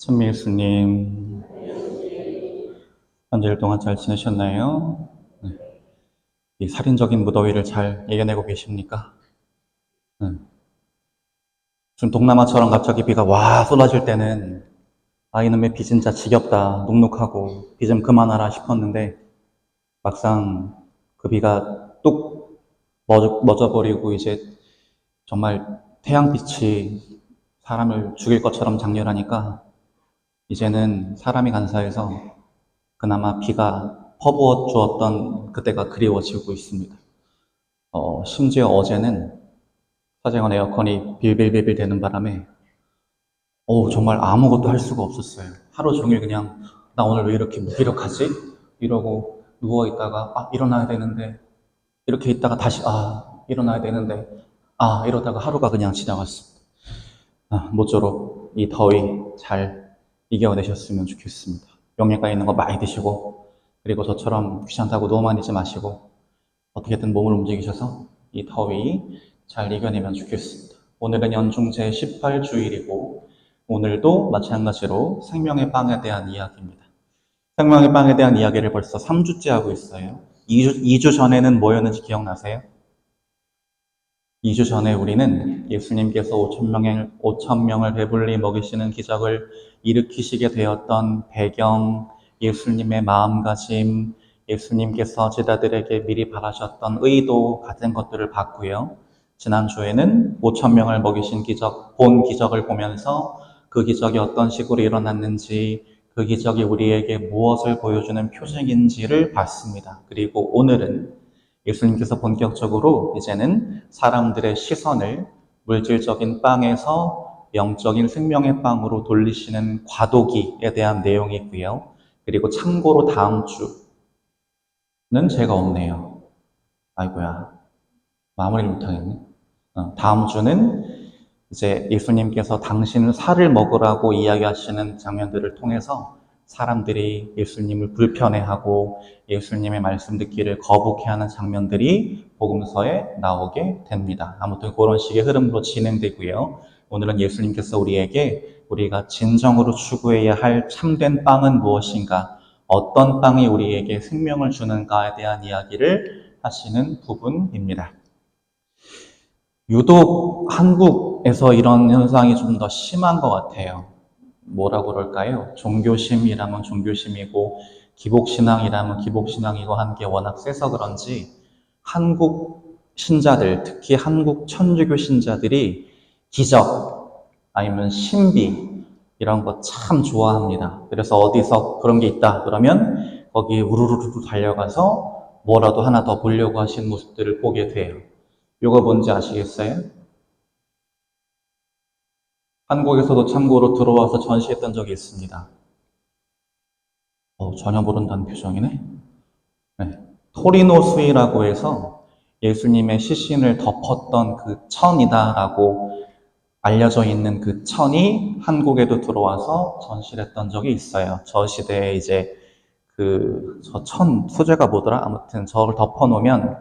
천미 예수님, 한 주일 동안 잘 지내셨나요? 네. 이 살인적인 무더위를 잘 이겨내고 계십니까? 네. 지금 동남아처럼 갑자기 비가 와 쏟아질 때는 이놈의 비 진짜 지겹다, 눅눅하고 비 좀 그만하라 싶었는데 막상 그 비가 뚝 멎어버리고 이제 정말 태양빛이 사람을 죽일 것처럼 장렬하니까 이제는 사람이 간사해서 그나마 비가 퍼부어 주었던 그때가 그리워지고 있습니다. 심지어 어제는 사정원 에어컨이 빌빌빌빌 되는 바람에 정말 아무것도 할 수가 없었어요. 하루 종일 그냥 나 오늘 왜 이렇게 무기력하지? 이러고 누워있다가 일어나야 되는데 이렇게 있다가 다시 일어나야 되는데 이러다가 하루가 그냥 지나갔습니다. 모쪼록 이 더위 잘 이겨내셨으면 좋겠습니다. 영양가 있는 거 많이 드시고 그리고 저처럼 귀찮다고 너무 많이 하지 마시고 어떻게든 몸을 움직이셔서 이 더위 잘 이겨내면 좋겠습니다. 오늘은 연중 제18주일이고 오늘도 마찬가지로 생명의 빵에 대한 이야기입니다. 생명의 빵에 대한 이야기를 벌써 3주째 하고 있어요. 2주 전에는 뭐였는지 기억나세요? 2주 전에 우리는 예수님께서 5천 명을 배불리 먹이시는 기적을 일으키시게 되었던 배경, 예수님의 마음가짐, 예수님께서 제자들에게 미리 바라셨던 의도 같은 것들을 봤고요. 지난주에는 5천 명을 먹이신 본 기적을 보면서 그 기적이 어떤 식으로 일어났는지, 그 기적이 우리에게 무엇을 보여주는 표징인지를 봤습니다. 그리고 오늘은 예수님께서 본격적으로 이제는 사람들의 시선을 물질적인 빵에서 영적인 생명의 빵으로 돌리시는 과도기에 대한 내용이고요. 그리고 참고로 다음 주는 제가 없네요. 아이고야, 마무리를 못하겠네. 다음 주는 이제 예수님께서 당신을 살을 먹으라고 이야기하시는 장면들을 통해서 사람들이 예수님을 불편해하고 예수님의 말씀 듣기를 거북해하는 장면들이 복음서에 나오게 됩니다. 아무튼 그런 식의 흐름으로 진행되고요. 오늘은 예수님께서 우리에게 우리가 진정으로 추구해야 할 참된 빵은 무엇인가, 어떤 빵이 우리에게 생명을 주는가에 대한 이야기를 하시는 부분입니다. 유독 한국에서 이런 현상이 좀 더 심한 것 같아요. 뭐라고 그럴까요? 종교심이라면 종교심이고 기복신앙이라면 기복신앙이고 한 게 워낙 세서 그런지 한국 신자들, 특히 한국 천주교 신자들이 기적 아니면 신비 이런 거 참 좋아합니다. 그래서 어디서 그런 게 있다 그러면 거기에 우르르르 달려가서 뭐라도 하나 더 보려고 하시는 모습들을 보게 돼요. 이거 뭔지 아시겠어요? 한국에서도 참고로 들어와서 전시했던 적이 있습니다. 전혀 모른다는 표정이네. 네. 토리노 수이라고 해서 예수님의 시신을 덮었던 그 천이다라고 알려져 있는 그 천이 한국에도 들어와서 전시를 했던 적이 있어요. 저 시대에 이제 저 천 소재가 뭐더라? 아무튼 저를 덮어놓으면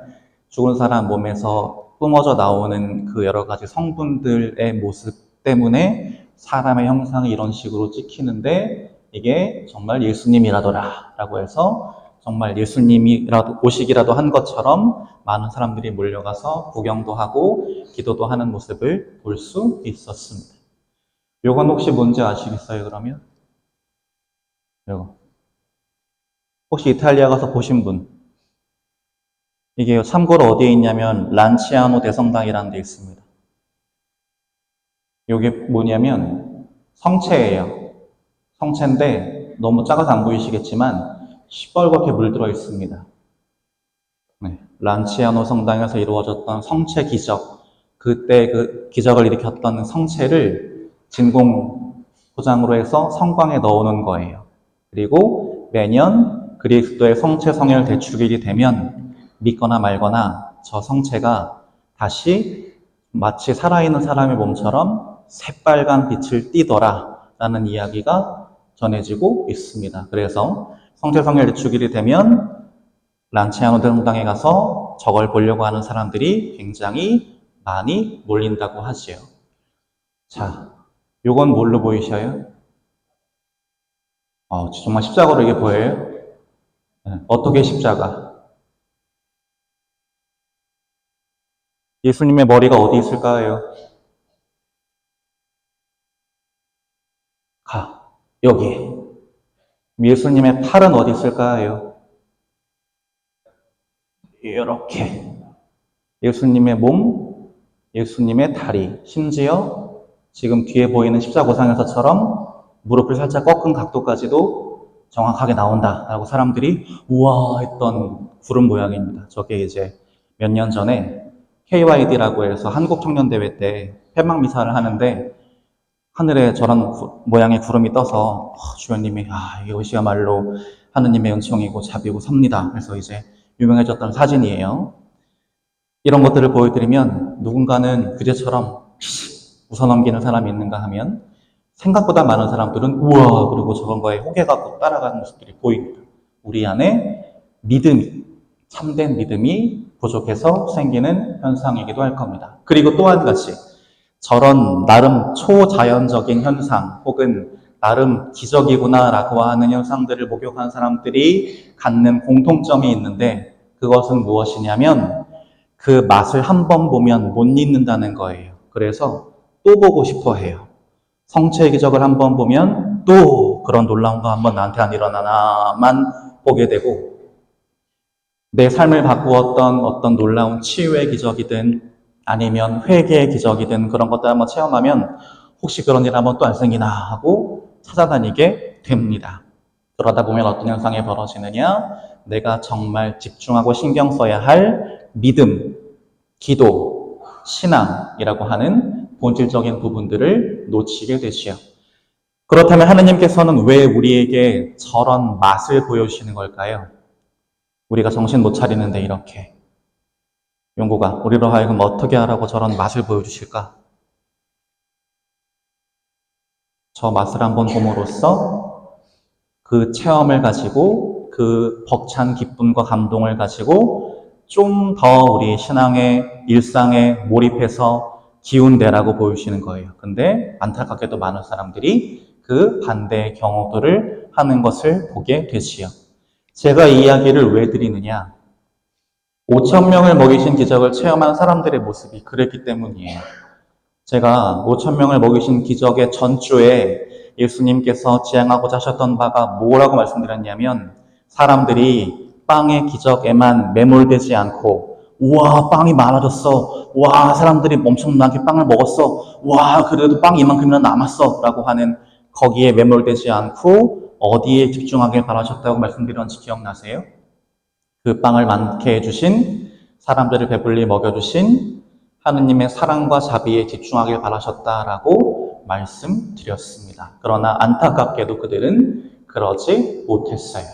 죽은 사람 몸에서 뿜어져 나오는 그 여러 가지 성분들의 모습 때문에 사람의 형상이 이런 식으로 찍히는데 이게 정말 예수님이라더라 라고 해서 정말 예수님이라도 오시기라도 한 것처럼 많은 사람들이 몰려가서 구경도 하고 기도도 하는 모습을 볼 수 있었습니다. 요건 혹시 뭔지 아시겠어요, 그러면? 요거. 혹시 이탈리아 가서 보신 분? 이게 참고로 어디에 있냐면 란치아노 대성당이라는 데 있습니다. 이게 뭐냐면 성체예요. 성체인데 너무 작아서 안 보이시겠지만 시뻘겋게 물들어 있습니다. 네. 란치아노 성당에서 이루어졌던 성체 기적, 그때 그 기적을 일으켰던 성체를 진공 포장으로 해서 성광에 넣어놓은 거예요. 그리고 매년 그리스도의 성체 성혈 대축일이 되면 믿거나 말거나 저 성체가 다시 마치 살아있는 사람의 몸처럼 새빨간 빛을 띠더라 라는 이야기가 전해지고 있습니다. 그래서 성체 성혈 대축일이 되면 란치아노 대성당에 가서 저걸 보려고 하는 사람들이 굉장히 많이 몰린다고 하지요. 자, 요건 뭘로 보이셔요? 정말 십자가로 이게 보여요? 네. 어떻게 십자가? 예수님의 머리가 어디 있을까요? 여기. 예수님의 팔은 어디 있을까요? 이렇게. 예수님의 몸, 예수님의 다리, 심지어 지금 뒤에 보이는 십자고상에서처럼 무릎을 살짝 꺾은 각도까지도 정확하게 나온다라고 사람들이 우와 했던 구름 모양입니다. 저게 이제 몇 년 전에 KYD라고 해서 한국청년대회 때 폐막미사를 하는데 하늘에 저런 모양의 구름이 떠서 주연님이 이것이야말로 하느님의 은총이고 자비고 섭니다. 그래서 이제 유명해졌던 사진이에요. 이런 것들을 보여드리면 누군가는 그제처럼 웃어넘기는 사람이 있는가 하면 생각보다 많은 사람들은 우와 그리고 저런 거에 호개가 따라가는 모습들이 보입니다. 우리 안에 믿음이, 참된 믿음이 부족해서 생기는 현상이기도 할 겁니다. 그리고 또 한 가지, 저런 나름 초자연적인 현상 혹은 나름 기적이구나라고 하는 현상들을 목격한 사람들이 갖는 공통점이 있는데 그것은 무엇이냐면 그 맛을 한 번 보면 못 잊는다는 거예요. 그래서 또 보고 싶어 해요. 성취의 기적을 한 번 보면 또 그런 놀라운 거 한번 나한테 안 일어나나만 보게 되고 내 삶을 바꾸었던 어떤 놀라운 치유의 기적이든 아니면 회개의 기적이든 그런 것들 한번 체험하면 혹시 그런 일 한번 또 안 생기나 하고 찾아다니게 됩니다. 그러다 보면 어떤 현상이 벌어지느냐? 내가 정말 집중하고 신경 써야 할 믿음, 기도, 신앙이라고 하는 본질적인 부분들을 놓치게 되지요. 그렇다면 하느님께서는 왜 우리에게 저런 맛을 보여주시는 걸까요? 우리가 정신 못 차리는데 이렇게. 용구가 우리로 하여금 어떻게 하라고 저런 맛을 보여주실까? 저 맛을 한번 봄으로써 그 체험을 가지고 그 벅찬 기쁨과 감동을 가지고 좀 더 우리 신앙의 일상에 몰입해서 기운내라고 보여주시는 거예요. 근데 안타깝게도 많은 사람들이 그 반대의 경우들을 하는 것을 보게 되지요. 제가 이 이야기를 왜 드리느냐? 5천 명을 먹이신 기적을 체험한 사람들의 모습이 그랬기 때문이에요. 제가 5천 명을 먹이신 기적의 전주에 예수님께서 지향하고자 하셨던 바가 뭐라고 말씀드렸냐면 사람들이 빵의 기적에만 매몰되지 않고 우와 빵이 많아졌어, 와 사람들이 엄청나게 빵을 먹었어, 와 그래도 빵이 이만큼이나 남았어 라고 하는 거기에 매몰되지 않고 어디에 집중하길 바라셨다고 말씀드렸는지 기억나세요? 그 빵을 많게 해주신, 사람들을 배불리 먹여주신 하느님의 사랑과 자비에 집중하길 바라셨다라고 말씀드렸습니다. 그러나 안타깝게도 그들은 그러지 못했어요.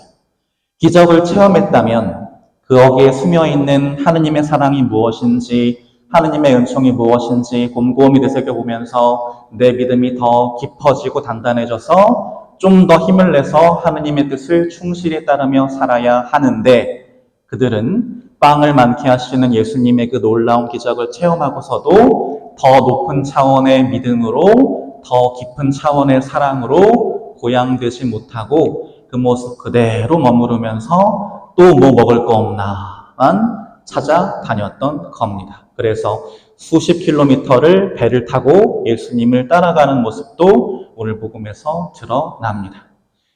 기적을 체험했다면 거기에 스며있는 하느님의 사랑이 무엇인지, 하느님의 은총이 무엇인지 곰곰이 되새겨보면서 내 믿음이 더 깊어지고 단단해져서 좀 더 힘을 내서 하느님의 뜻을 충실히 따르며 살아야 하는데 그들은 빵을 많게 하시는 예수님의 그 놀라운 기적을 체험하고서도 더 높은 차원의 믿음으로 더 깊은 차원의 사랑으로 고양되지 못하고 그 모습 그대로 머무르면서 또 뭐 먹을 거 없나만 찾아다녔던 겁니다. 그래서 수십 킬로미터를 배를 타고 예수님을 따라가는 모습도 오늘 복음에서 드러납니다.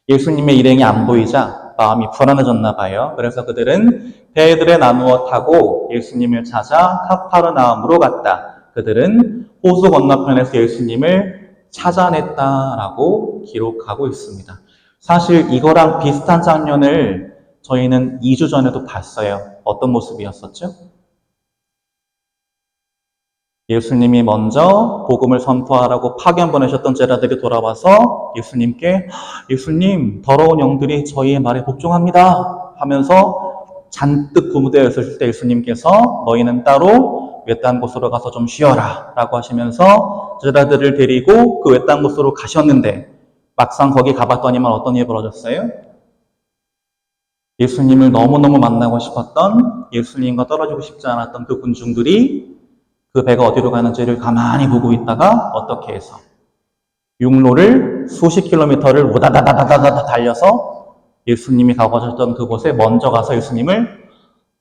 예수님의 일행이 안 보이자 마음이 불안해졌나 봐요. 그래서 그들은 배들에 나누어 타고 예수님을 찾아 카파르나움으로 갔다. 그들은 호수 건너편에서 예수님을 찾아냈다라고 기록하고 있습니다. 사실 이거랑 비슷한 장면을 저희는 2주 전에도 봤어요. 어떤 모습이었었죠? 예수님이 먼저 복음을 선포하라고 파견 보내셨던 제자들이 돌아와서 예수님께 예수님 더러운 영들이 저희의 말에 복종합니다 하면서 잔뜩 구무되어 있을 때 예수님께서 너희는 따로 외딴 곳으로 가서 좀 쉬어라 라고 하시면서 제자들을 데리고 그 외딴 곳으로 가셨는데 막상 거기 가봤더니만 어떤 일이 벌어졌어요? 예수님을 너무너무 만나고 싶었던, 예수님과 떨어지고 싶지 않았던 그 군중들이 그 배가 어디로 가는지를 가만히 보고 있다가 어떻게 해서 육로를 수십 킬로미터를 우다다다다다다 달려서 예수님이 가고 하셨던 그곳에 먼저 가서 예수님을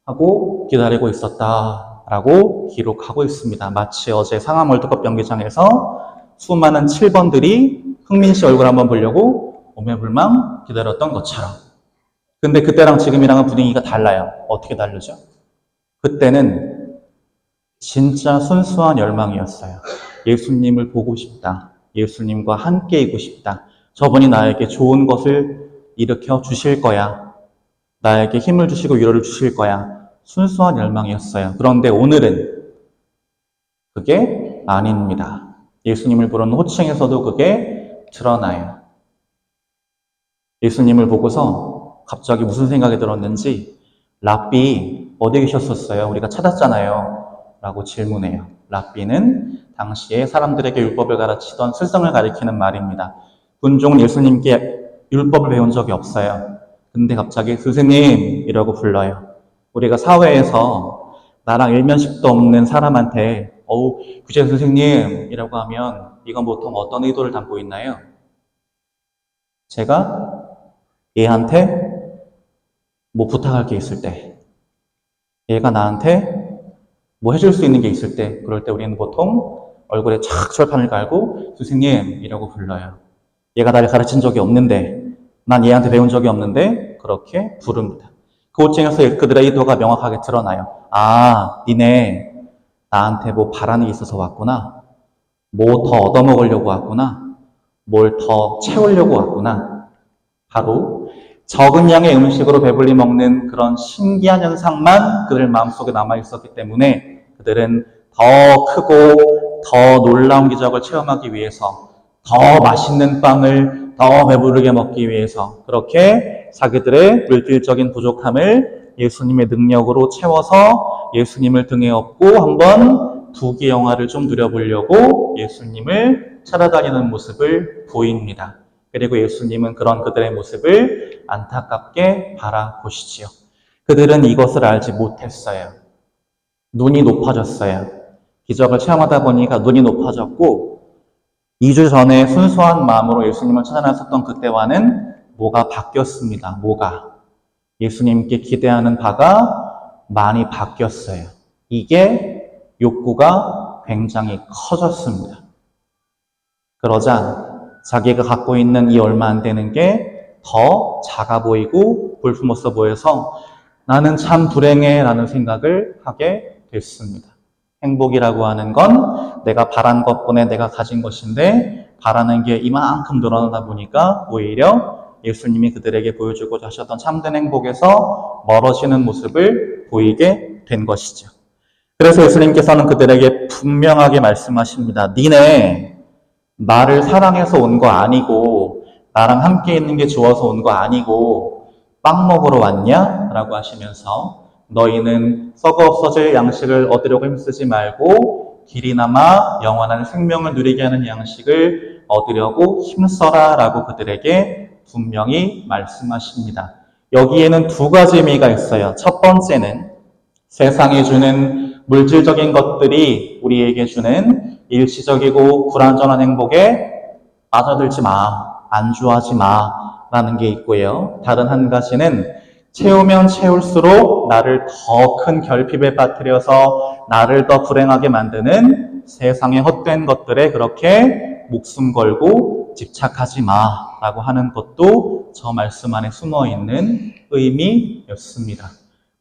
하고 기다리고 있었다라고 기록하고 있습니다. 마치 어제 상암 월드컵 경기장에서 수많은 7번들이 흥민 씨 얼굴 한번 보려고 오매불망 기다렸던 것처럼. 근데 그때랑 지금이랑은 분위기가 달라요. 어떻게 다르죠? 그때는 진짜 순수한 열망이었어요. 예수님을 보고 싶다. 예수님과 함께 있고 싶다. 저분이 나에게 좋은 것을 일으켜 주실 거야. 나에게 힘을 주시고 위로를 주실 거야. 순수한 열망이었어요. 그런데 오늘은 그게 아닙니다. 예수님을 부르는 호칭에서도 그게 드러나요. 예수님을 보고서 갑자기 무슨 생각이 들었는지 랍비 어디 계셨었어요? 우리가 찾았잖아요. 라고 질문해요. 랍비는 당시에 사람들에게 율법을 가르치던 스승을 가리키는 말입니다. 군종은 예수님께 율법을 배운 적이 없어요. 근데 갑자기 스승님이라고 불러요. 우리가 사회에서 나랑 일면식도 없는 사람한테 규재 선생님이라고 하면 이건 보통 어떤 의도를 담고 있나요? 제가 얘한테 뭐 부탁할 게 있을 때, 얘가 나한테 뭐 해줄 수 있는 게 있을 때, 그럴 때 우리는 보통 얼굴에 착 철판을 갈고 선생님이라고 불러요. 얘가 나를 가르친 적이 없는데, 난 얘한테 배운 적이 없는데 그렇게 부릅니다. 그 호칭에서 그들의 의도가 명확하게 드러나요. 아, 니네 나한테 뭐 바라는 게 있어서 왔구나. 뭐 더 얻어먹으려고 왔구나. 뭘 더 채우려고 왔구나. 바로 적은 양의 음식으로 배불리 먹는 그런 신기한 현상만 그들 마음속에 남아있었기 때문에 그들은 더 크고 더 놀라운 기적을 체험하기 위해서 더 맛있는 빵을 더 배부르게 먹기 위해서 그렇게 자기들의 물질적인 부족함을 예수님의 능력으로 채워서 예수님을 등에 업고 한번 부귀영화를 좀 누려보려고 예수님을 찾아다니는 모습을 보입니다. 그리고 예수님은 그런 그들의 모습을 안타깝게 바라보시지요. 그들은 이것을 알지 못했어요. 눈이 높아졌어요. 기적을 체험하다 보니까 눈이 높아졌고 2주 전에 순수한 마음으로 예수님을 찾아나섰던 그때와는 뭐가 바뀌었습니다. 뭐가? 예수님께 기대하는 바가 많이 바뀌었어요. 이게 욕구가 굉장히 커졌습니다. 그러자 자기가 갖고 있는 이 얼마 안 되는 게 더 작아 보이고 볼품없어 보여서 나는 참 불행해 라는 생각을 하게 됐습니다. 행복이라고 하는 건 내가 바란 것뿐에 내가 가진 것인데 바라는 게 이만큼 늘어나다 보니까 오히려 예수님이 그들에게 보여주고자 하셨던 참된 행복에서 멀어지는 모습을 보이게 된 것이죠. 그래서 예수님께서는 그들에게 분명하게 말씀하십니다. 니네 나를 사랑해서 온 거 아니고 나랑 함께 있는 게 좋아서 온 거 아니고 빵 먹으러 왔냐? 라고 하시면서 너희는 썩어 없어질 양식을 얻으려고 힘쓰지 말고 길이나마 영원한 생명을 누리게 하는 양식을 얻으려고 힘써라 라고 그들에게 분명히 말씀하십니다. 여기에는 두 가지 의미가 있어요. 첫 번째는 세상이 주는 물질적인 것들이 우리에게 주는 일시적이고 불완전한 행복에 빠져들지 마, 안주하지 마 라는 게 있고요. 다른 한 가지는 채우면 채울수록 나를 더 큰 결핍에 빠뜨려서 나를 더 불행하게 만드는 세상의 헛된 것들에 그렇게 목숨 걸고 집착하지 마라고 하는 것도 저 말씀 안에 숨어있는 의미였습니다.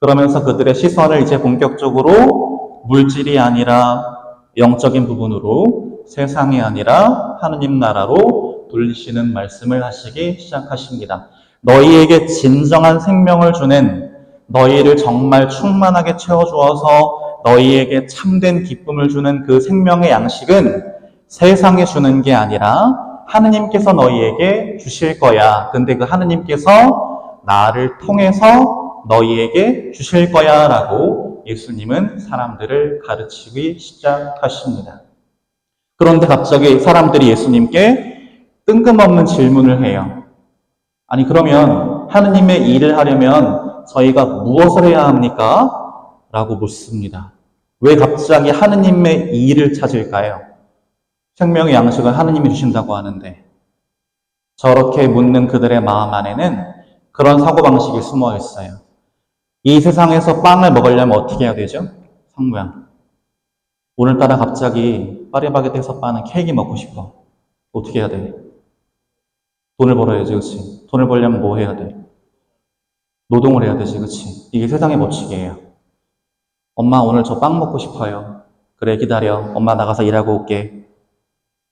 그러면서 그들의 시선을 이제 본격적으로 물질이 아니라 영적인 부분으로 세상이 아니라 하느님 나라로 돌리시는 말씀을 하시기 시작하십니다. 너희에게 진정한 생명을 주는 너희를 정말 충만하게 채워주어서 너희에게 참된 기쁨을 주는 그 생명의 양식은 세상에 주는 게 아니라 하느님께서 너희에게 주실 거야. 근데 그 하느님께서 나를 통해서 너희에게 주실 거야 라고 예수님은 사람들을 가르치기 시작하십니다. 그런데 갑자기 사람들이 예수님께 뜬금없는 질문을 해요. 아니 그러면 하느님의 일을 하려면 저희가 무엇을 해야 합니까? 라고 묻습니다. 왜 갑자기 하느님의 일을 찾을까요? 생명의 양식을 하느님이 주신다고 하는데 저렇게 묻는 그들의 마음 안에는 그런 사고방식이 숨어 있어요. 이 세상에서 빵을 먹으려면 어떻게 해야 되죠? 성모양. 오늘따라 갑자기 파리바게뜨에서 파는 케이크 먹고 싶어. 어떻게 해야 돼? 돈을 벌어야지, 그치? 돈을 벌려면 뭐 해야 돼? 노동을 해야 되지, 그치? 이게 세상의 법칙이에요. 엄마, 오늘 저 빵 먹고 싶어요. 그래, 기다려. 엄마 나가서 일하고 올게.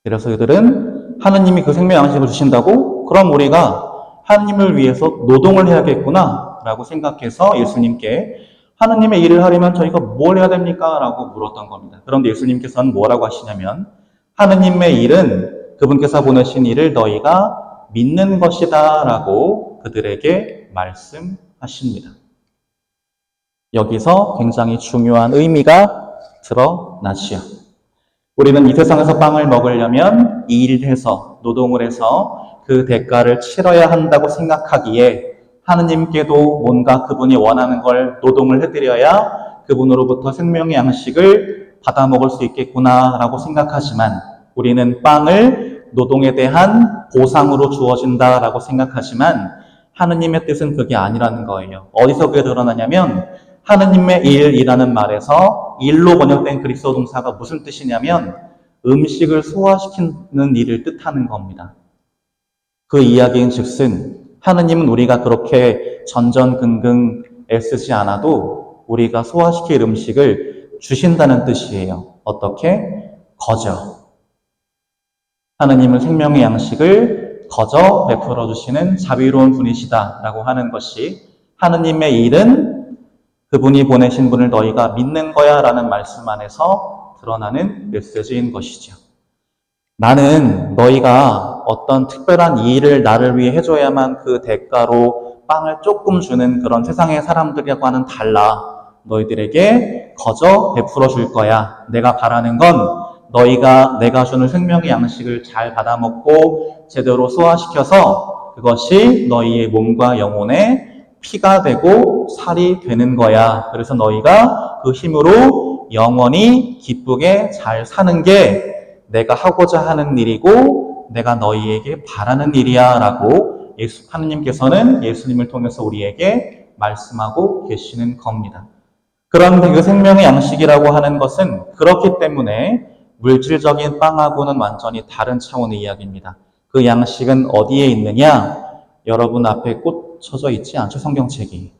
그래서 이들은 하느님이 그 생명 양식을 주신다고? 그럼 우리가 하느님을 위해서 노동을 해야겠구나 라고 생각해서 예수님께 하느님의 일을 하려면 저희가 뭘 해야 됩니까? 라고 물었던 겁니다. 그런데 예수님께서는 뭐라고 하시냐면 하느님의 일은 그분께서 보내신 일을 너희가 믿는 것이다 라고 그들에게 말씀하십니다. 여기서 굉장히 중요한 의미가 드러나지요. 우리는 이 세상에서 빵을 먹으려면 일해서 노동을 해서 그 대가를 치러야 한다고 생각하기에 하느님께도 뭔가 그분이 원하는 걸 노동을 해드려야 그분으로부터 생명의 양식을 받아 먹을 수 있겠구나라고 생각하지만 우리는 빵을 노동에 대한 보상으로 주어진다라고 생각하지만 하느님의 뜻은 그게 아니라는 거예요. 어디서 그게 드러나냐면 하느님의 일이라는 말에서 일로 번역된 그리스어 동사가 무슨 뜻이냐면 음식을 소화시키는 일을 뜻하는 겁니다. 그 이야기인 즉슨 하느님은 우리가 그렇게 전전긍긍 애쓰지 않아도 우리가 소화시킬 음식을 주신다는 뜻이에요. 어떻게? 거저. 하느님은 생명의 양식을 거저 베풀어 주시는 자비로운 분이시다라고 하는 것이 하느님의 일은 그분이 보내신 분을 너희가 믿는 거야 라는 말씀 안에서 드러나는 메시지인 것이죠. 나는 너희가 어떤 특별한 일을 나를 위해 해줘야만 그 대가로 빵을 조금 주는 그런 세상의 사람들과는 달라. 너희들에게 거저 베풀어 줄 거야. 내가 바라는 건 너희가 내가 주는 생명의 양식을 잘 받아먹고 제대로 소화시켜서 그것이 너희의 몸과 영혼에 피가 되고 살이 되는 거야. 그래서 너희가 그 힘으로 영원히 기쁘게 잘 사는 게 내가 하고자 하는 일이고 내가 너희에게 바라는 일이야 라고 하느님께서는 예수님을 통해서 우리에게 말씀하고 계시는 겁니다. 그런데 그 생명의 양식이라고 하는 것은 그렇기 때문에 물질적인 빵하고는 완전히 다른 차원의 이야기입니다. 그 양식은 어디에 있느냐? 여러분 앞에 꽂혀져 있지 않죠? 성경책이.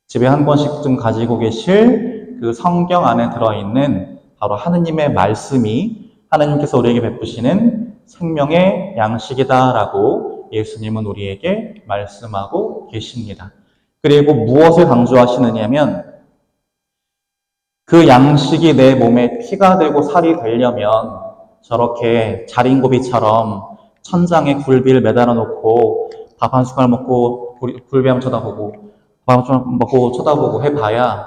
집에 한 권씩좀 가지고 계실 그 성경 안에 들어있는 바로 하느님의 말씀이 하느님께서 우리에게 베푸시는 생명의 양식이다라고 예수님은 우리에게 말씀하고 계십니다. 그리고 무엇을 강조하시느냐면 그 양식이 내 몸에 피가 되고 살이 되려면 저렇게 자린고비처럼 천장에 굴비를 매달아 놓고 밥 한 숟갈 먹고 굴비 한번 쳐다보고 밥 한 숟갈 먹고 쳐다보고 해봐야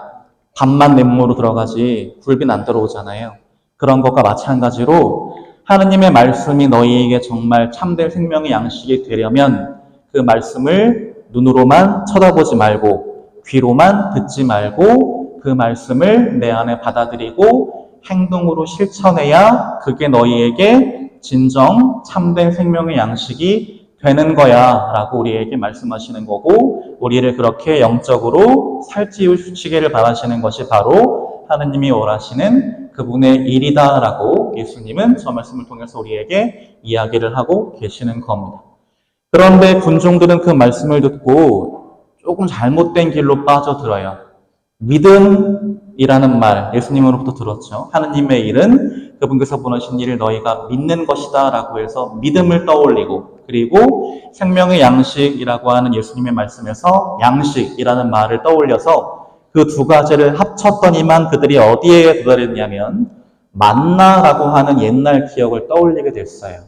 밥만 내 몸으로 들어가지 굴비는 안 들어오잖아요. 그런 것과 마찬가지로 하느님의 말씀이 너희에게 정말 참된 생명의 양식이 되려면 그 말씀을 눈으로만 쳐다보지 말고 귀로만 듣지 말고 그 말씀을 내 안에 받아들이고 행동으로 실천해야 그게 너희에게 진정 참된 생명의 양식이 되는 거야 라고 우리에게 말씀하시는 거고 우리를 그렇게 영적으로 살찌우시기를 바라시는 것이 바로 하느님이 원하시는 그분의 일이다라고 예수님은 저 말씀을 통해서 우리에게 이야기를 하고 계시는 겁니다. 그런데 군중들은 그 말씀을 듣고 조금 잘못된 길로 빠져들어요. 믿음이라는 말 예수님으로부터 들었죠. 하느님의 일은 그분께서 보내신 일을 너희가 믿는 것이다 라고 해서 믿음을 떠올리고 그리고 생명의 양식이라고 하는 예수님의 말씀에서 양식이라는 말을 떠올려서 그 두 가지를 합쳤더니만 그들이 어디에 도달했냐면 만나라고 하는 옛날 기억을 떠올리게 됐어요.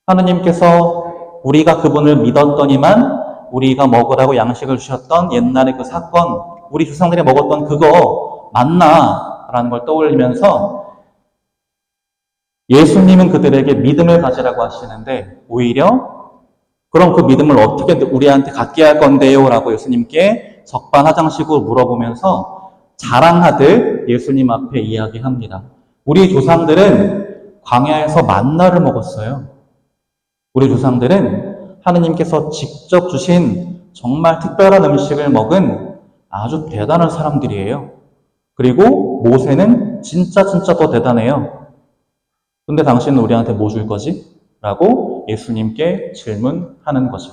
하느님께서 우리가 그분을 믿었더니만 우리가 먹으라고 양식을 주셨던 옛날의 그 사건, 우리 조상들이 먹었던 그거 만나라는 걸 떠올리면서 예수님은 그들에게 믿음을 가지라고 하시는데 오히려 그럼 그 믿음을 어떻게 우리한테 갖게 할 건데요? 라고 예수님께 적반하장식으로 물어보면서 자랑하듯 예수님 앞에 이야기합니다. 우리 조상들은 광야에서 만나를 먹었어요. 우리 조상들은 하느님께서 직접 주신 정말 특별한 음식을 먹은 아주 대단한 사람들이에요. 그리고 모세는 진짜 더 대단해요. 근데 당신은 우리한테 뭐 줄 거지? 라고 예수님께 질문하는 거죠.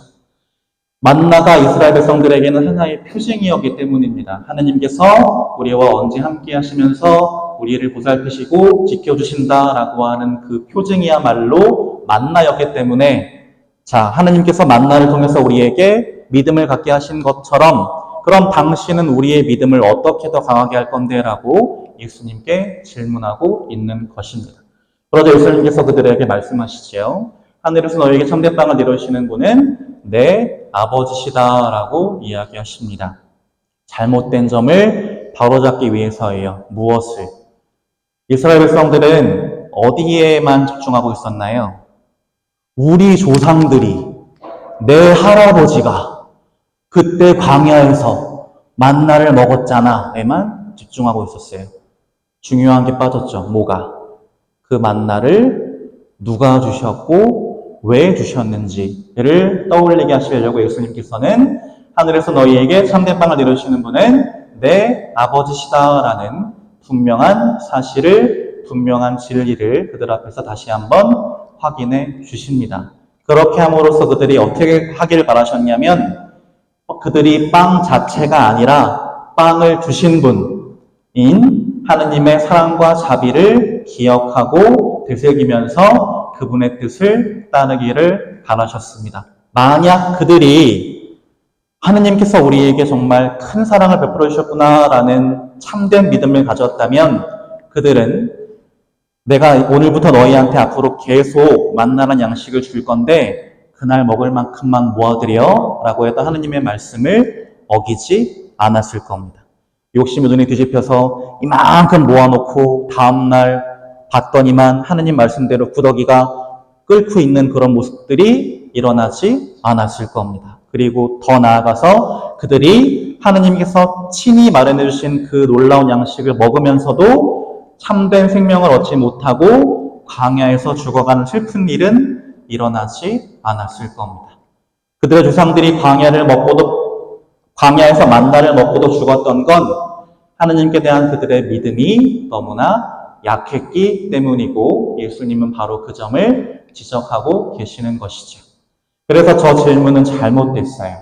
만나가 이스라엘 백성들에게는 하나의 표징이었기 때문입니다. 하느님께서 우리와 언제 함께 하시면서 우리를 보살피시고 지켜주신다라고 하는 그 표징이야말로 만나였기 때문에, 자, 하느님께서 만나를 통해서 우리에게 믿음을 갖게 하신 것처럼, 그럼 당신은 우리의 믿음을 어떻게 더 강하게 할 건데? 라고 예수님께 질문하고 있는 것입니다. 그러자 예수님께서 그들에게 말씀하시죠. 하늘에서 너에게 참된 빵을 이루시는 분은 내 아버지시다라고 이야기하십니다. 잘못된 점을 바로잡기 위해서예요. 무엇을? 이스라엘 백성들은 어디에만 집중하고 있었나요? 우리 조상들이, 내 할아버지가 그때 광야에서 만나를 먹었잖아에만 집중하고 있었어요. 중요한 게 빠졌죠. 뭐가? 그 만나를 누가 주셨고 왜 주셨는지를 떠올리게 하시려고 예수님께서는 하늘에서 너희에게 참된 빵을 이루시는 분은 내 아버지시다라는 분명한 사실을, 분명한 진리를 그들 앞에서 다시 한번 확인해 주십니다. 그렇게 함으로써 그들이 어떻게 하기를 바라셨냐면, 그들이 빵 자체가 아니라 빵을 주신 분인 하느님의 사랑과 자비를 기억하고 되새기면서 그분의 뜻을 따르기를 바라셨습니다. 만약 그들이 하느님께서 우리에게 정말 큰 사랑을 베풀어 주셨구나라는 참된 믿음을 가졌다면, 그들은 내가 오늘부터 너희한테 앞으로 계속 만나는 양식을 줄 건데 그날 먹을 만큼만 모아드려 라고 했던 하느님의 말씀을 어기지 않았을 겁니다. 욕심이 눈에 뒤집혀서 이만큼 모아놓고 다음날 봤더니만 하느님 말씀대로 구더기가 끓고 있는 그런 모습들이 일어나지 않았을 겁니다. 그리고 더 나아가서 그들이 하느님께서 친히 마련해 주신 그 놀라운 양식을 먹으면서도 참된 생명을 얻지 못하고 광야에서 죽어가는 슬픈 일은 일어나지 않았을 겁니다. 그들의 조상들이 광야에서 만나를 먹고도 죽었던 건 하느님께 대한 그들의 믿음이 너무나 약했기 때문이고, 예수님은 바로 그 점을 지적하고 계시는 것이죠. 그래서 저 질문은 잘못됐어요.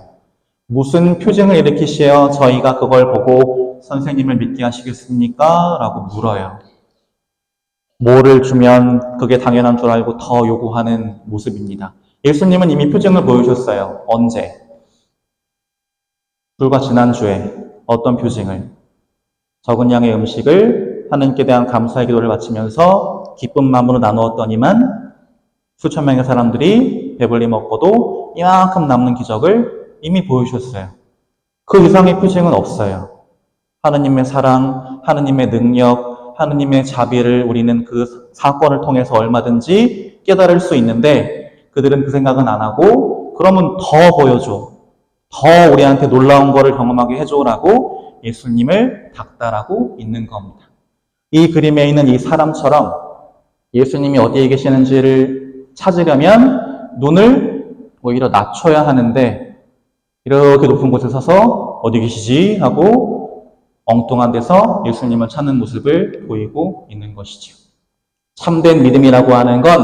무슨 표징을 일으키시어 저희가 그걸 보고 선생님을 믿게 하시겠습니까? 라고 물어요. 뭐를 주면 그게 당연한 줄 알고 더 요구하는 모습입니다. 예수님은 이미 표징을 보여주셨어요. 언제? 불과 지난주에 어떤 표징을? 적은 양의 음식을 하느님께 대한 감사의 기도를 바치면서 기쁜 마음으로 나누었더니만 수천 명의 사람들이 배불리 먹고도 이만큼 남는 기적을 이미 보여주셨어요. 그 이상의 표징은 없어요. 하느님의 사랑, 하느님의 능력, 하느님의 자비를 우리는 그 사건을 통해서 얼마든지 깨달을 수 있는데, 그들은 그 생각은 안 하고 그러면 더 보여줘, 더 우리한테 놀라운 거를 경험하게 해줘라고 예수님을 닥달하고 있는 겁니다. 이 그림에 있는 이 사람처럼 예수님이 어디에 계시는지를 찾으려면 눈을 오히려 낮춰야 하는데, 이렇게 높은 곳에 서서 어디 계시지? 하고 엉뚱한 데서 예수님을 찾는 모습을 보이고 있는 것이죠. 참된 믿음이라고 하는 건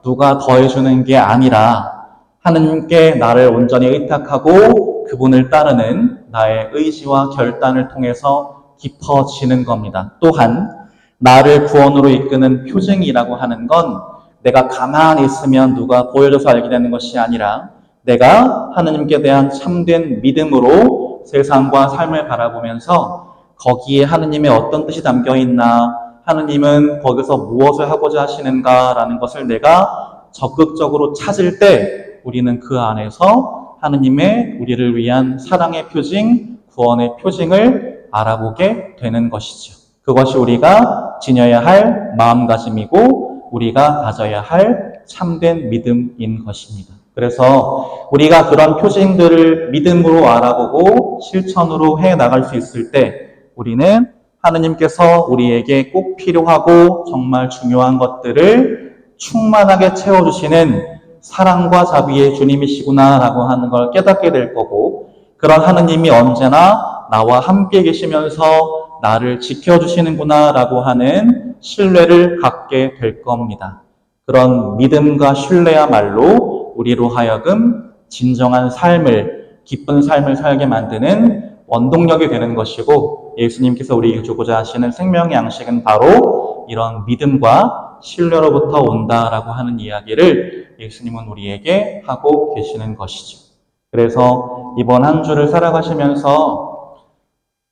누가 더해주는 게 아니라 하느님께 나를 온전히 의탁하고 그분을 따르는 나의 의지와 결단을 통해서 깊어지는 겁니다. 또한 나를 구원으로 이끄는 표징이라고 하는 건 내가 가만히 있으면 누가 보여줘서 알게 되는 것이 아니라 내가 하느님께 대한 참된 믿음으로 세상과 삶을 바라보면서 거기에 하느님의 어떤 뜻이 담겨 있나, 하느님은 거기서 무엇을 하고자 하시는가라는 것을 내가 적극적으로 찾을 때 우리는 그 안에서 하느님의 우리를 위한 사랑의 표징, 구원의 표징을 알아보게 되는 것이죠. 그것이 우리가 지녀야 할 마음가짐이고 우리가 가져야 할 참된 믿음인 것입니다. 그래서 우리가 그런 표징들을 믿음으로 알아보고 실천으로 해 나갈 수 있을 때 우리는 하느님께서 우리에게 꼭 필요하고 정말 중요한 것들을 충만하게 채워주시는 사랑과 자비의 주님이시구나라고 하는 걸 깨닫게 될 거고, 그런 하느님이 언제나 나와 함께 계시면서 나를 지켜주시는구나라고 하는 신뢰를 갖게 될 겁니다. 그런 믿음과 신뢰야말로 우리로 하여금 진정한 삶을, 기쁜 삶을 살게 만드는 원동력이 되는 것이고, 예수님께서 우리에게 주고자 하시는 생명의 양식은 바로 이런 믿음과 신뢰로부터 온다라고 하는 이야기를 예수님은 우리에게 하고 계시는 것이죠. 그래서 이번 한 주를 살아가시면서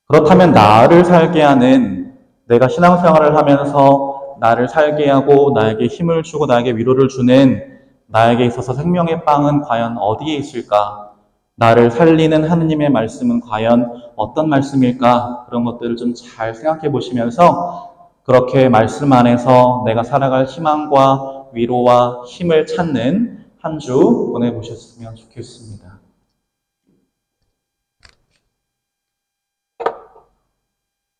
그렇다면 나를 살게 하는, 내가 신앙생활을 하면서 나를 살게 하고 나에게 힘을 주고 나에게 위로를 주는 나에게 있어서 생명의 빵은 과연 어디에 있을까? 나를 살리는 하느님의 말씀은 과연 어떤 말씀일까? 그런 것들을 좀 잘 생각해 보시면서 그렇게 말씀 안에서 내가 살아갈 희망과 위로와 힘을 찾는 한 주 보내보셨으면 좋겠습니다.